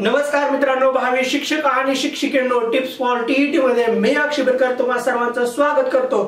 नमस्कार मित्रांनो, भावी शिक्षक आणि शिक्षिकेंनो, टिप्स फॉर टीईटी मध्ये मी अक्षय बिरकर तुम्हा सर्वांचं स्वागत करतो।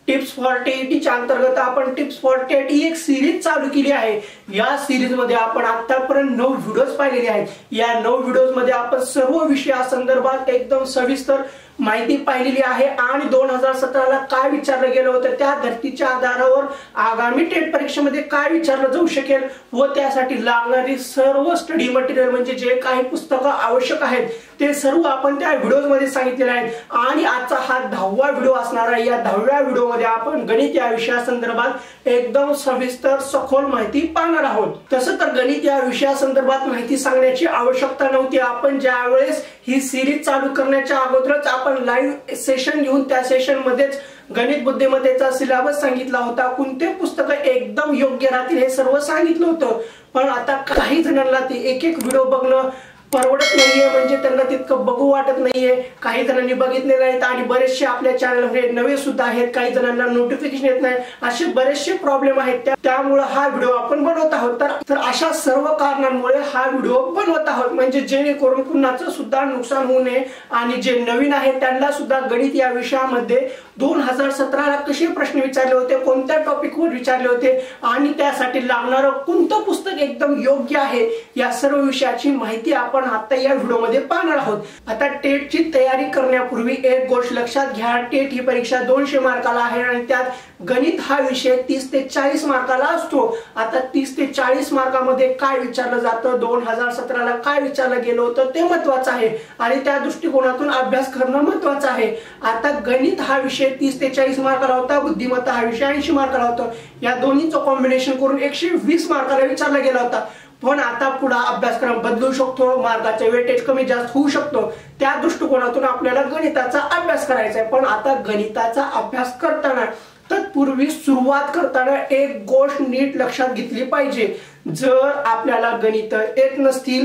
टिप्स फॉर टीईटीच्या अंतर्गत आपण टिप्स फॉर टेट ही एक सिरीज चालू केली आहे। या सिरीज मध्ये आपण आतापर्यंत 9 व्हिडिओज पाहिलेले आहेत। या 9 व्हिडिओज मध्ये आपण सर्व विषयासंदर्भात एकदम सविस्तर माहिती पाहिलेली आहे आणि 2017 ला काय विचारलं गेलं होतं, त्या धर्तीच्या आधारावर आगामी टेट परीक्षेमध्ये काय विचारलं जाऊ शकेल व त्यासाठी लागणारी सर्व स्टडी मटेरियल म्हणजे जे काही पुस्तकं आवश्यक आहेत ते सर्व आपण त्या व्हिडिओज मध्ये सांगितलेले आहेत। आणि आजचा हा 10वा व्हिडिओ असणार आहे। या 10व्या व्हिडिओ मध्ये आपण गणित या विषयासंदर्भात एकदम सविस्तर सखोल माहिती पाहणार आहोत। तसं तर गणित या विषयासंदर्भात माहिती सांगण्याची आवश्यकता नव्हती। आपण ज्यावेळेस ही सिरीज चालू करण्याच्या अगोदरच आपण लाईव्ह सेशन घेऊन त्या सेशन मध्येच गणित बुद्धिमत्तेचा सिलेबस सांगितला होता, कोणते पुस्तक एकदम योग्य राहतील हे सर्व सांगितलं होतं। पण आता काही जणांना ते एक एक व्हिडिओ बघणं परवडत नाहीये, म्हणजे त्यांना तितकं बघू वाटत नाहीये। काही जणांनी बघितलेले आहेत आणि बरेचसे आपल्या चॅनलवर नवे सुद्धा आहेत, काही जणांना नोटिफिकेशन येत नाही, असे बरेचसे प्रॉब्लेम आहेत। त्यामुळे हा व्हिडिओ आपण बनवत आहोत। तर अशा सर्व कारणांमुळे हा व्हिडिओ बनवत आहोत, म्हणजे जेणेकरून कुणाचं सुद्धा नुकसान होऊ नये आणि जे नवीन आहेत त्यांना सुद्धा गणित या विषयामध्ये 2017 ला कसे प्रश्न विचारले होते, कोणत्या टॉपिकवर विचारले होते आणि त्यासाठी लागणारं कोणतं पुस्तक एकदम योग्य आहे, या सर्व विषयाची माहिती आपण आता या व्हिडिओ मध्ये पाहणार आहोत। आता टेट ची तयारी करण्यापूर्वी एक गोष्ट लक्षात घ्या, टेट ही परीक्षा 200 मार्काला आहे आणि त्यात गणित हा विषय 30 ते 40 मार्काला असतो। आता 30 ते 40 मार्कामध्ये काय विचारलं जातं, 2017 ला काय विचारलं गेलं होतं ते महत्त्वाचं आहे आणि त्या दृष्टिकोनातून अभ्यास करणं महत्त्वाचं आहे। आता गणित हा विषय 30 ते 40 मार्काला होता, बुद्धिमत्ता हा विषय 80 मार्काला होता। या दोन्हीचं कॉम्बिनेशन करून 120 मार्काला विचारला गेला होता। पण आता पुढे अभ्यासक्रम बदलू शकतो, मार्काचे वेटेज कमी जास्त होऊ शकतो, त्या दृष्टिकोनातून आपल्याला गणिताचा अभ्यास करायचा आहे। पण आता गणिताचा अभ्यास करताना तत्पूर्वी सुरुवात करताना एक गोष्ट नीट लक्षात घेतली पाहिजे। जर आपल्याला गणित येत नसतील,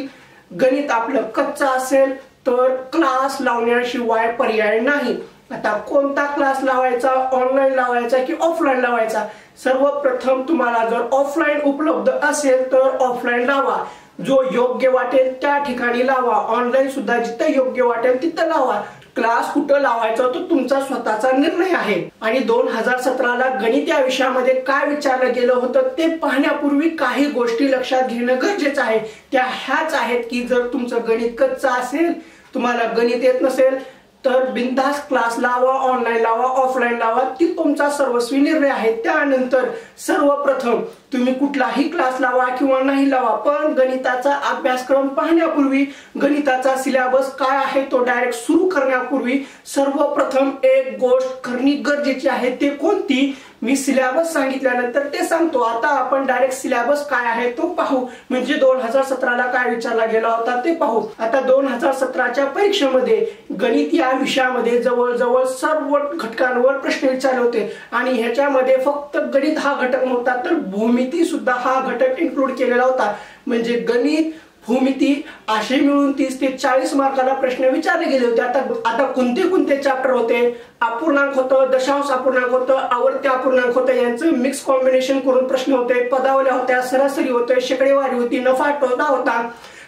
गणित आपलं कच्चं असेल तर क्लास लावण्याशिवाय पर्याय नाही। आता कोणता क्लास लावायचा, ऑनलाईन लावायचा की ऑफलाईन लावायचा? सर्वप्रथम तुम्हाला जर ऑफलाईन उपलब्ध असेल तर ऑफलाईन लावा, जो योग्य वाटेल त्या ठिकाणी लावा। ऑनलाईन सुद्धा जिथे योग्य वाटेल तिथे लावा। क्लास कुठं लावायचा तो तुमचा स्वतःचा निर्णय आहे। आणि 2017 ला गणित या विषयामध्ये काय विचारलं गेलं होतं ते पाहण्यापूर्वी काही गोष्टी लक्षात घेणं गरजेचं आहे। त्या ह्याच आहेत की जर तुमचं गणित कच्चं असेल, तुम्हाला गणित येत नसेल तर बिनधास्त क्लास लावा, ऑनलाईन लावा, ऑफलाईन लावा, ती तुमचा सर्वस्वी निर्णय आहे। त्यानंतर सर्वप्रथम तुम्ही कुठलाही क्लास लावा किंवा नाही लावा, पण गणिताचा अभ्यासक्रम पाहण्यापूर्वी, गणिताचा सिलेबस काय आहे तो डायरेक्ट सुरू करण्यापूर्वी सर्वप्रथम एक गोष्ट करणे गरजेची आहे। ते कोणती? मी सिलेबस सांगितल्यानंतर ते सांगतो। आता आपण डायरेक्ट सिलेबस काय आहे तो पाहू, म्हणजे 2017 ला काय विचारला गेला होता ते पाहू। आता 2017च्या परीक्षेमध्ये गणित या विषयामध्ये जवळजवळ सर्व घटकांवर प्रश्न विचारले होते आणि ह्याच्यामध्ये फक्त गणित हा घटक नव्हता तर भूमिती सुद्धा हा घटक इन्क्लूड केलेला होता। म्हणजे गणित, भूमिती असे मिळून 30 ते 40 मार्काला प्रश्न विचारले गेले होते। आता कोणते कोणते चॅप्टर होते? अपूर्णांक होतं, दशांश अपूर्णांक होतं, आवर्ती अपूर्णांक होतं, यांचं मिक्स कॉम्बिनेशन करून प्रश्न होते, पदावल्या होत्या, सरासरी होते, शेकडेवारी होती, नफा तोटा होता,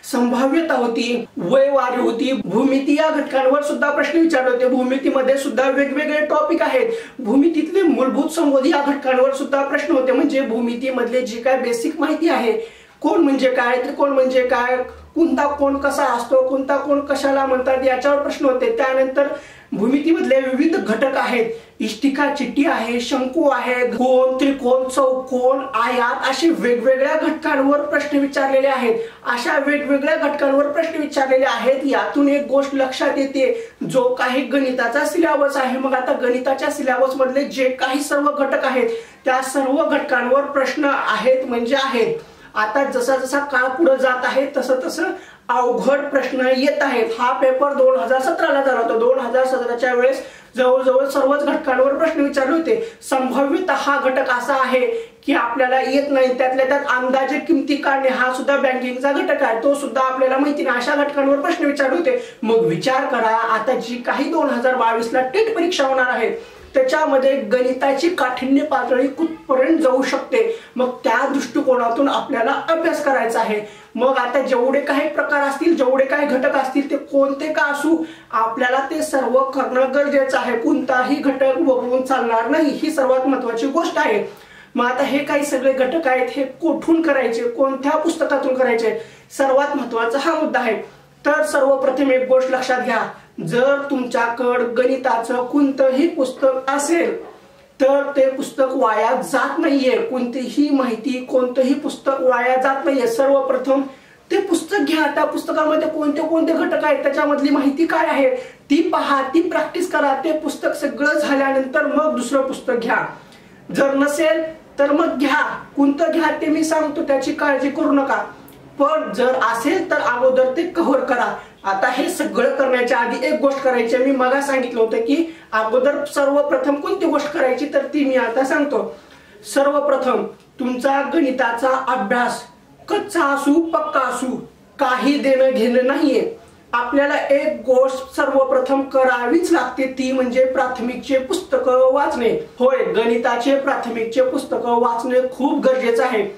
संभाव्यता होती, वयवारी होती, भूमिती या घटकांवर सुद्धा प्रश्न विचारले होते। भूमितीमध्ये सुद्धा वेगवेगळे टॉपिक आहेत। भूमितीतले मूलभूत संबोधी या घटकांवर सुद्धा प्रश्न होते, म्हणजे भूमितीमधले जी काय बेसिक माहिती आहे, कोण म्हणजे काय, त्रिकोण म्हणजे काय, कोणता कोण कसा असतो, कोणता कोण कशाला म्हणतात, याच्यावर प्रश्न होते। त्यानंतर भूमितीमधले विविध घटक आहेत, इष्टिका चिठ्ठी आहे, शंकू आहे, कोन, त्रिकोण, चौकोन, आयात, असे वेगवेगळ्या घटकांवर प्रश्न विचारलेले आहेत। अशा वेगवेगळ्या घटकांवर प्रश्न विचारलेले आहेत। यातून एक गोष्ट लक्षात येते, जो काही गणिताचा सिलेबस आहे, मग आता गणिताच्या सिलेबस मधले जे काही सर्व घटक आहेत त्या सर्व घटकांवर प्रश्न आहेत म्हणजे आहेत। आता जसा जसा काळ पुढे जात आहे तसं तसं अवघड प्रश्न येत आहेत। हा पेपर 2017 ला झाला होता। 2017च्या वेळेस जवळजवळ सर्वच घटकांवर प्रश्न विचारले होते। संभाव्यता हा घटक असा आहे की आपल्याला येत नाही, त्यातल्या त्यात अंदाजे किमती काढणे हा सुद्धा बँकिंगचा घटक आहे, तो सुद्धा आपल्याला माहिती नाही। अशा घटकांवर प्रश्न विचारले होते। मग विचार करा, आता जी काही 2022 ला टेट परीक्षा होणार आहे त्याच्यामध्ये गणिताची काठिण्य पातळी कुठपर्यंत जाऊ शकते, मग त्या दृष्टिकोनातून आपल्याला अभ्यास करायचा आहे। मग आता जेवढे काही प्रकार असतील, जेवढे काही घटक असतील, ते कोणते का असू, आपल्याला ते सर्व करणं गरजेचं आहे. कोणताही घटक वगळून चालणार नाही, ही सर्वात महत्वाची गोष्ट आहे. मग आता हे काही सगळे घटक आहेत, हे कुठून करायचे, कोणत्या पुस्तकातून करायचे, सर्वात महत्वाचा हा मुद्दा आहे. तर सर्वप्रथम एक गोष्ट लक्षात घ्या, जर तुमच्याकडे गणिताचं कोणतंही पुस्तक असेल तर ते पुस्तक वाया जात नाहीये. कोणतीही माहिती, कोणतंही पुस्तक वाया जात नाहीये. सर्वप्रथम ते पुस्तक घ्या, त्या पुस्तकामध्ये कोणते कोणते घटक आहेत, त्याच्यामधली माहिती काय आहे ती पहा, ती प्रॅक्टिस करा. ते पुस्तक सगळं झाल्यानंतर मग दुसरं पुस्तक घ्या. जर नसेल तर मग घ्या, कोणतं घ्या ते मी सांगतो, त्याची काळजी करू नका. पण जर असेल तर अगोदर ते कव्हर करा. आता हे सगळं करण्याच्या आधी एक गोष्ट करायची. मी मग सांगितलं होतं की अगोदर सर्वप्रथम कोणती गोष्ट करायची, तर ती मी आता सांगतो. सर्वप्रथम तुमचा गणिताचा अभ्यास कच्चा असू पक्का असू काही देणं घेणं नाहीये. आपल्याला एक गोष्ट सर्वप्रथम करावीच लागते, ती म्हणजे प्राथमिकचे पुस्तकं वाचणे. होय, गणिताचे प्राथमिकचे पुस्तकं वाचणे खूप गरजेचं आहे.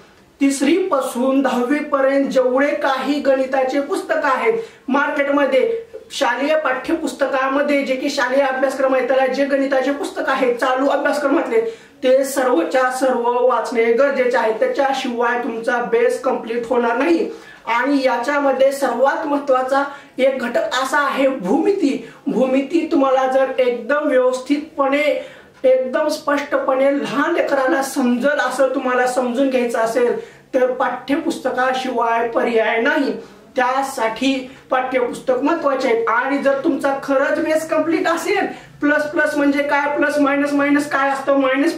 3री पासून 10वी पर्यंत जेवढे काही गणिताचे पुस्तक आहेत मार्केटमध्ये, शालेय पाठ्यपुस्तकामध्ये जे की शालेय अभ्यासक्रम आहे त्याला जे गणिताचे पुस्तक आहेत चालू अभ्यासक्रमातले, ते सर्वच्या सर्व वाचणे गरजेचे आहे. त्याच्याशिवाय तुमचा बेस कंप्लीट होणार नाही. आणि याच्यामध्ये सर्वात महत्वाचा एक घटक असा आहे भूमिती. भूमिती तुम्हाला जर एकदम व्यवस्थितपणे, एकदम स्पष्टपणे लहान लेकराला समजल असं तुम्हाला समजून घ्यायचं असेल तर पाठ्यपुस्तकाशिवाय पर्याय नाही. त्यासाठी पाठ्यपुस्तक महत्वाचे आहेत. आणि जर तुमचा खरंच बेस कंप्लीट असेल, प्लस प्लस म्हणजे काय, प्लस मायनस मायनस काय असतं, मायनस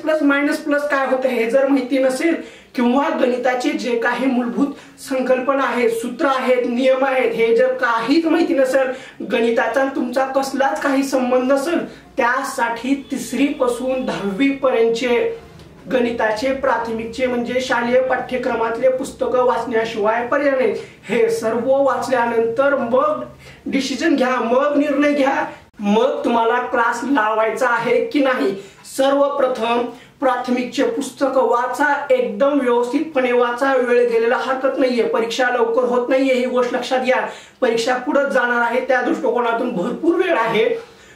प्लस काय होतं हे जर माहिती नसेल, किंवा गणिताचे जे काही मूलभूत संकल्पना आहेत, सूत्र आहेत, नियम आहेत, हे जर काहीच माहिती नसेल, गणिताचा तुमचा कसलाच काही संबंध नसेल, त्यासाठी 3री पासून 10वी पर्यंतचे गणिताचे प्राथमिकचे म्हणजे शालेय पाठ्यक्रमातले पुस्तकं वाचण्याशिवाय पर्याय नाही. हे सर्व वाचल्यानंतर मग डिसिजन घ्या, मग निर्णय घ्या, मग तुम्हाला क्लास लावायचा आहे की नाही. सर्वप्रथम प्राथमिकचे पुस्तक वाचा, एकदम व्यवस्थितपणे वाचा. वेळ गेलेला हरकत नाहीये, परीक्षा लवकर होत नाहीये, ही गोष्ट लक्षात घ्या. परीक्षा पुढे जाणार आहे, त्या दृष्टिकोनातून भरपूर वेळ आहे.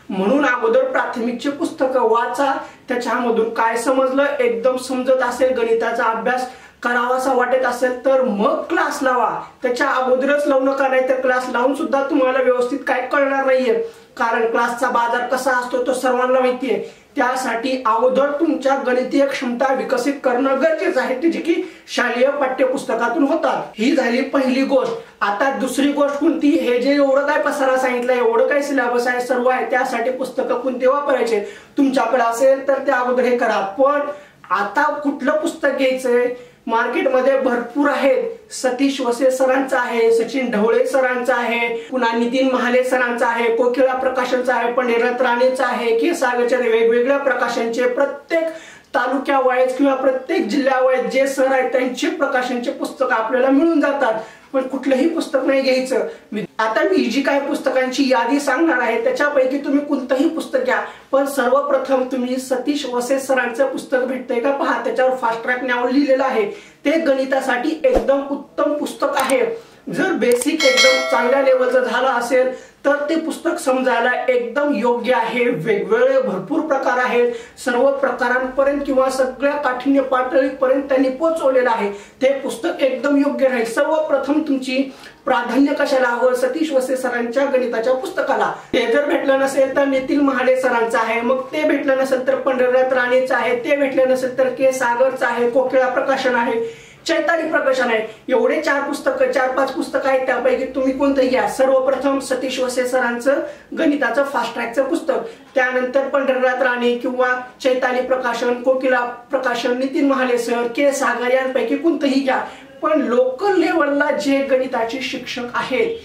म्हणून अगोदर प्राथमिकचे पुस्तक वाचा. त्याच्यामधून काय समजलं, एकदम समजत असेल, गणिताचा अभ्यास करावासा वाटत असेल तर मग क्लास लावा. त्याच्या अगोदरच लावू नका, नाही तर क्लास लावून सुद्धा तुम्हाला व्यवस्थित काय कळणार नाहीये. कारण क्लासचा बाजार कसा असतो तो सर्वांना माहिती आहे. त्यासाठी अगोदर तुमच्या गणितीय क्षमता विकसित करणं गरजेचं आहे, जी की शालेय पाठ्यपुस्तकातून होतात. ही झाली पहिली गोष्ट. आता दुसरी गोष्ट कोणती, हे जे एवढं काय पसारा सांगितलं, एवढं काय सिलेबस आहे, सर्व आहे, त्यासाठी पुस्तकं कोणते वापरायचे तुमच्याकडे असेल तर ते अगोदर हे करा. पण आता कुठलं पुस्तक घ्यायचंय, मार्केटमध्ये भरपूर आहेत. सतीश वसे सरांचं आहे, सचिन ढवळे सरांचं आहे, पुन्हा नितीन महाले सरांचं आहे, कोकिळा प्रकाशनचं आहे, पंडित राणेचं आहे, के सागरच्या वेगवेगळ्या प्रकाशनचे प्रत्येक तालुक्या वाईज किंवा प्रत्येक जिल्ह्या वाईज जे सर आहेत त्यांचे प्रकाशनचे पुस्तक आपल्याला मिळून जातात. पण कुठलंही पुस्तक नाही घ्यायचं. आता मी जी काही पुस्तकांची यादी सांगणार आहे त्याच्यापैकी तुम्ही कोणतंही पुस्तक घ्या, पण सर्वप्रथम तुम्ही सतीश वसे सरांचं पुस्तक भेटतंय का पहा. त्याच्यावर फास्ट ट्रॅक नाव लिहिलेलं आहे. ते गणितासाठी एकदम उत्तम पुस्तक आहे. जर बेसिक एकदम चांगल्या लेवलचं झालं असेल तर ते पुस्तक समजायला एकदम योग्य आहे. वेगवेगळे भरपूर प्रकार आहेत, सर्व प्रकारांपर्यंत किंवा सगळ्या काठिण्य पातळीपर्यंत त्यांनी पोहोचवलेलं आहे. ते पुस्तक एकदम योग्य राहील. सर्वप्रथम तुमची प्राधान्य कशाला हवं, सतीश वसे सरांच्या गणिताच्या पुस्तकाला. ते जर भेटलं नसेल तर नितीन महाले सरांचं आहे, मग ते भेटलं नसेल तर पंडित राणेचं आहे, ते भेटलं नसेल तर के सागरचं आहे, कोकिळा प्रकाशन आहे, चैताली प्रकाशन आहे. एवढे 4-5 पुस्तकं आहेत, त्यापैकी तुम्ही कोणतंही घ्या. सर्वप्रथम सतीश वसे सरांचं गणिताचं फास्ट ट्रॅकचं पुस्तक, त्यानंतर पंडित राणे किंवा चैताली प्रकाशन, कोकिळा प्रकाशन, नितीन महाले सर, के सागर यांपैकी कोणतंही घ्या. पण लोकल लेवलला जे गणिताचे शिक्षक आहेत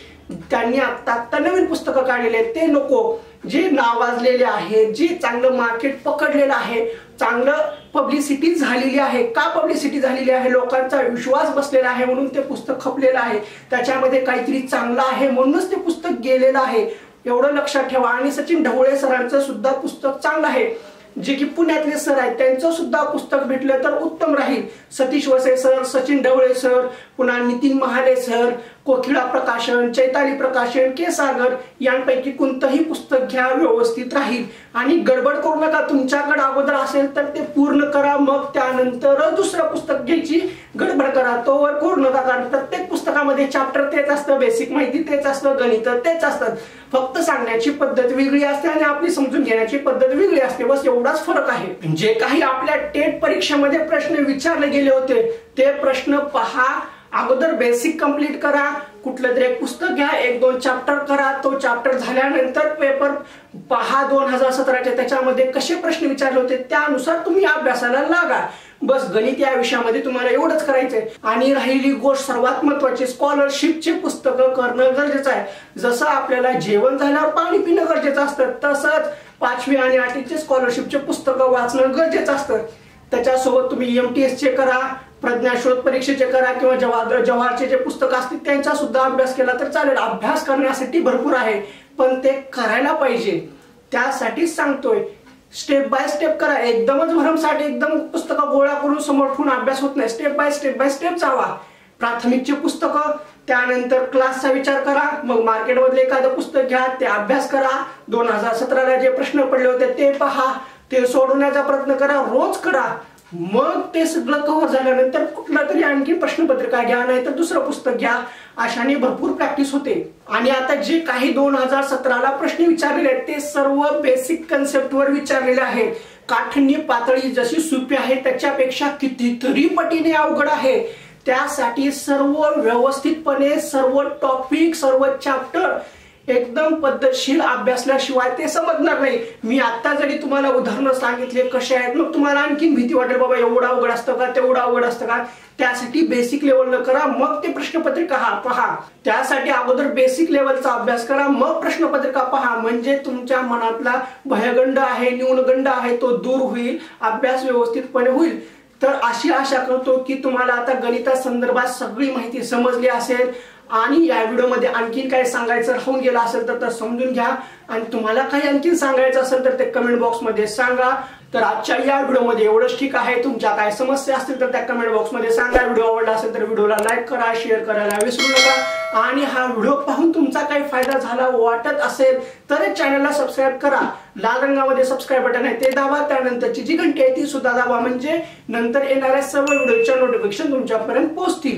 त्यांनी आता नवीन पुस्तकं काढलेले आहेत ते नको. जे नावाजलेले आहे, जे चांगलं मार्केट पकडलेलं आहे, चांगलं पब्लिसिटी झालेली आहे. का पब्लिसिटी झालेली आहे, लोकांचा विश्वास बसलेला आहे म्हणून ते पुस्तक खपलेलं आहे. त्याच्यामध्ये काहीतरी चांगलं आहे म्हणूनच ते पुस्तक गेलेलं आहे, एवढं लक्षात ठेवा. आणि सचिन ढवळे सरांचं सुद्धा पुस्तक चांगलं आहे. जे की पुण्यातले सर आहेत त्यांचं सुद्धा पुस्तक भेटलं तर उत्तम राहील। सतीश वसे सर, सचिन ढवळे सर, पुन्हा नितीन महाले सर, कोकिळा प्रकाशन, चैताली प्रकाशन, के सागर यांपैकी कोणतंही पुस्तक घ्या, व्यवस्थित राहील। आणि गडबड करू नका, तुमच्याकडे अगोदर असेल तर ते पूर्ण करा, मग त्यानंतर दुसरं पुस्तक घ्यायची गडबड करा, तोवर करू नका। कारण प्रत्येक पुस्तकामध्ये चॅप्टर तेच असतं, बेसिक माहिती तेच असतं, गणित तेच असतात, फक्त सांगण्याची पद्धत वेगळी असते आणि आपली समजून घेण्याची पद्धत वेगळी असते, बस एवढाच फरक आहे। जे काही आपल्या टेट परीक्षेमध्ये प्रश्न विचारले गेले होते ते प्रश्न पहा, अगोदर बेसिक कंप्लीट करा, कुठलं तरी एक पुस्तक घ्या, 1-2 चॅप्टर करा, तो चॅप्टर झाल्यानंतर पेपर पहा 2017चे त्याच्यामध्ये कसे प्रश्न विचारले होते त्यानुसार तुम्ही अभ्यासाला लागा। बस गणित या विषयामध्ये तुम्हाला एवढंच करायचंय। आणि राहिली गोष्ट सर्वात महत्त्वाची, स्कॉलरशिपची पुस्तकं करणं गरजेचं आहे। जसं आपल्याला जेवण झाल्यावर पाणी पिणं गरजेचं असतं, तसंच 5वी आणि 8वीचे स्कॉलरशिपचे पुस्तकं वाचणं गरजेचं असतं। त्याच्यासोबत तुम्ही MTS चे करा, प्रज्ञाशोध परीक्षेचे करा, किंवा जवाहरचे जे पुस्तक असतील त्यांचा सुद्धा अभ्यास केला तर चालेल। अभ्यास करण्यासाठी भरपूर आहे, पण ते करायला पाहिजे, त्यासाठी सांगतोय। स्टेप बाय स्टेप करा, एकदमच भरमसाठ एकदम पुस्तकं गोळा करून समोर ठेवून अभ्यास होत नाही। स्टेप बाय स्टेप जावा। प्राथमिकची पुस्तकं, त्यानंतर क्लासचा विचार करा, मग मार्केटमधले एखादं पुस्तक घ्या, ते अभ्यास करा। 2017ला जे प्रश्न पडले होते ते पहा, ते सोडवण्याचा प्रयत्न करा, रोज करा। मग ते सगळं कव्हर झाल्यानंतर कुठलं तरी आणखी प्रश्नपत्रिका घ्या, नाही तर दुसरं पुस्तक घ्या, अशाने भरपूर प्रॅक्टिस होते। आणि आता जे काही 2017ला प्रश्न विचारलेले आहेत ते सर्व बेसिक कन्सेप्टवर विचारलेले आहेत। काठिण्य पातळी जशी सोपी आहे त्याच्यापेक्षा कितीतरी पटीने अवघड आहे। त्यासाठी सर्व व्यवस्थितपणे सर्व टॉपिक, सर्व चॅप्टर एकदम पद्धतशीर अभ्यासल्याशिवाय ते समजणार नाही। मी आता जरी तुम्हाला उदाहरणं सांगितले कसे आहेत, मग तुम्हाला आणखी भीती वाटेल, बाबा एवढा अवघड असतं का, तेवढा अवघड असतं का। त्यासाठी बेसिक लेवलला करा, मग ते प्रश्नपत्रिका पहा। त्यासाठी अगोदर बेसिक लेवलचा अभ्यास करा, मग प्रश्नपत्रिका पहा, म्हणजे तुमच्या मनातला भयगंड आहे, न्यूनगंड आहे, तो दूर होईल, अभ्यास व्यवस्थितपणे होईल। तर अशी आशा करतो की तुम्हाला आता गणिता संदर्भात सगळी माहिती समजली असेल। आणि या व्हिडिओमध्ये आणखीन काय सांगायचं राहून गेलं असेल तर समजून घ्या, आणि तुम्हाला काही आणखीन सांगायचं असेल तर ते कमेंट बॉक्समध्ये सांगा। तर आजच्या या व्हिडिओमध्ये एवढंच ठीक आहे। तुमच्या काय समस्या असतील तर त्या कमेंट बॉक्समध्ये सांगा। व्हिडिओ आवडला असेल तर व्हिडिओला लाईक करा, शेअर करायला विसरू नका। आणि हा व्हिडिओ पाहून तुमचा काही फायदा झाला वाटत असेल तर चॅनलला सबस्क्राईब करा, लाल रंगामध्ये सबस्क्राईब बटन आहे ते दाबा, त्यानंतरची जी घंटी आहे ती सुद्धा दाबा, म्हणजे नंतर येणाऱ्या सर्व व्हिडिओच्या नोटिफिकेशन तुमच्यापर्यंत पोहोचतील।